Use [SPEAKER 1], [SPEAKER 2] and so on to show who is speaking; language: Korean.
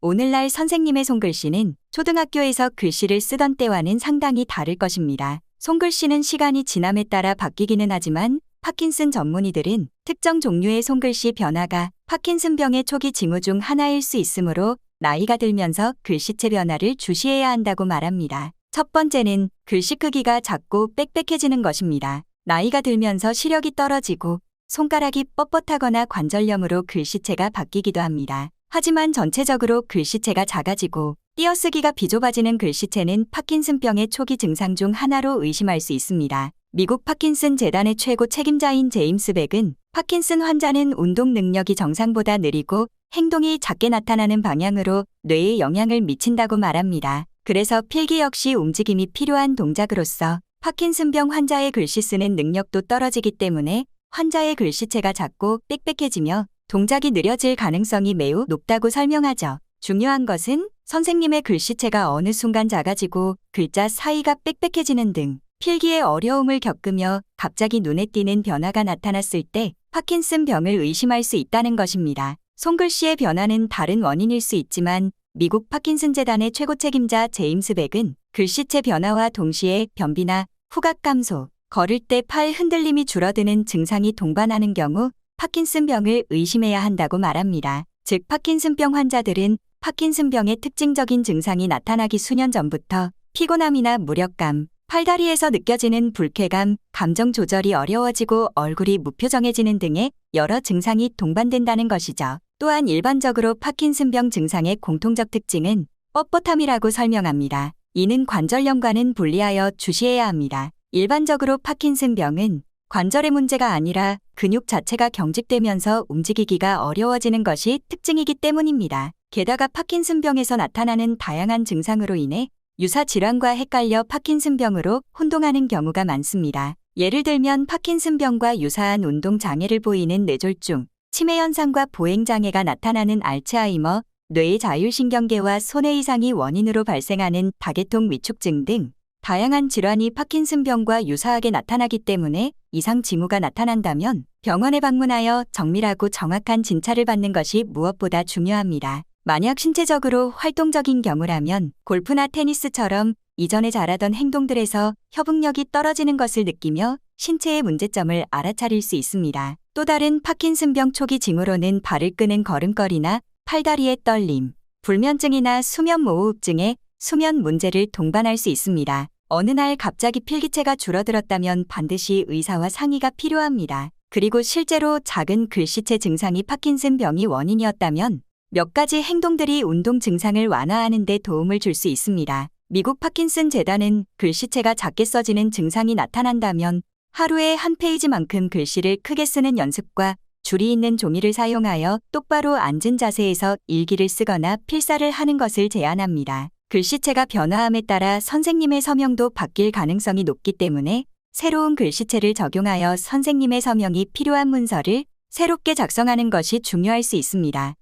[SPEAKER 1] 오늘날 선생님의 손글씨는 초등학교에서 글씨를 쓰던 때와는 상당히 다를 것입니다. 손글씨는 시간이 지남에 따라 바뀌기는 하지만 파킨슨 전문의들은 특정 종류의 손글씨 변화가 파킨슨병의 초기 징후 중 하나일 수 있으므로 나이가 들면서 글씨체 변화를 주시해야 한다고 말합니다. 첫 번째는 글씨 크기가 작고 빽빽해지는 것입니다. 나이가 들면서 시력이 떨어지고 손가락이 뻣뻣하거나 관절염으로 글씨체가 바뀌기도 합니다. 하지만 전체적으로 글씨체가 작아지고 띄어쓰기가 비좁아지는 글씨체는 파킨슨병의 초기 증상 중 하나로 의심할 수 있습니다. 미국 파킨슨 재단의 최고 책임자인 제임스 백은 파킨슨 환자는 운동 능력이 정상보다 느리고 행동이 작게 나타나는 방향으로 뇌에 영향을 미친다고 말합니다. 그래서 필기 역시 움직임이 필요한 동작으로서 파킨슨병 환자의 글씨 쓰는 능력도 떨어지기 때문에 환자의 글씨체가 작고 빽빽해지며 동작이 느려질 가능성이 매우 높다고 설명하죠. 중요한 것은 선생님의 글씨체가 어느 순간 작아지고 글자 사이가 빽빽해지는 등 필기에 어려움을 겪으며 갑자기 눈에 띄는 변화가 나타났을 때 파킨슨병을 의심할 수 있다는 것입니다. 손글씨의 변화는 다른 원인일 수 있지만 미국 파킨슨 재단의 최고 책임자 제임스 백은 글씨체 변화와 동시에 변비나 후각 감소, 걸을 때 팔 흔들림이 줄어드는 증상이 동반하는 경우 파킨슨병을 의심해야 한다고 말합니다. 즉 파킨슨병 환자들은 파킨슨병의 특징적인 증상이 나타나기 수년 전부터 피곤함이나 무력감, 팔다리에서 느껴지는 불쾌감, 감정 조절이 어려워지고 얼굴이 무표정해지는 등의 여러 증상이 동반된다는 것이죠. 또한 일반적으로 파킨슨병 증상의 공통적 특징은 뻣뻣함이라고 설명합니다. 이는 관절염과는 분리하여 주시해야 합니다. 일반적으로 파킨슨병은 관절의 문제가 아니라 근육 자체가 경직되면서 움직이기가 어려워지는 것이 특징이기 때문입니다. 게다가 파킨슨병에서 나타나는 다양한 증상으로 인해 유사 질환과 헷갈려 파킨슨병으로 혼동하는 경우가 많습니다. 예를 들면 파킨슨병과 유사한 운동 장애를 보이는 뇌졸중, 치매 현상과 보행 장애가 나타나는 알츠하이머, 뇌의 자율신경계와 손해 이상이 원인으로 발생하는 다계통 위축증 등 다양한 질환이 파킨슨병과 유사하게 나타나기 때문에 이상 징후가 나타난다면 병원에 방문하여 정밀하고 정확한 진찰을 받는 것이 무엇보다 중요합니다. 만약 신체적으로 활동적인 경우라면 골프나 테니스처럼 이전에 잘하던 행동들에서 협응력이 떨어지는 것을 느끼며 신체의 문제점을 알아차릴 수 있습니다. 또 다른 파킨슨병 초기 징후로는 발을 끄는 걸음걸이나 팔다리의 떨림, 불면증이나 수면무호흡증의 수면 문제를 동반할 수 있습니다. 어느 날 갑자기 필기체가 줄어들었다면 반드시 의사와 상의가 필요합니다. 그리고 실제로 작은 글씨체 증상이 파킨슨병이 원인이었다면 몇 가지 행동들이 운동 증상을 완화하는 데 도움을 줄 수 있습니다. 미국 파킨슨 재단은 글씨체가 작게 써지는 증상이 나타난다면 하루에 한 페이지만큼 글씨를 크게 쓰는 연습과 줄이 있는 종이를 사용하여 똑바로 앉은 자세에서 일기를 쓰거나 필사를 하는 것을 제안합니다. 글씨체가 변화함에 따라 선생님의 서명도 바뀔 가능성이 높기 때문에 새로운 글씨체를 적용하여 선생님의 서명이 필요한 문서를 새롭게 작성하는 것이 중요할 수 있습니다.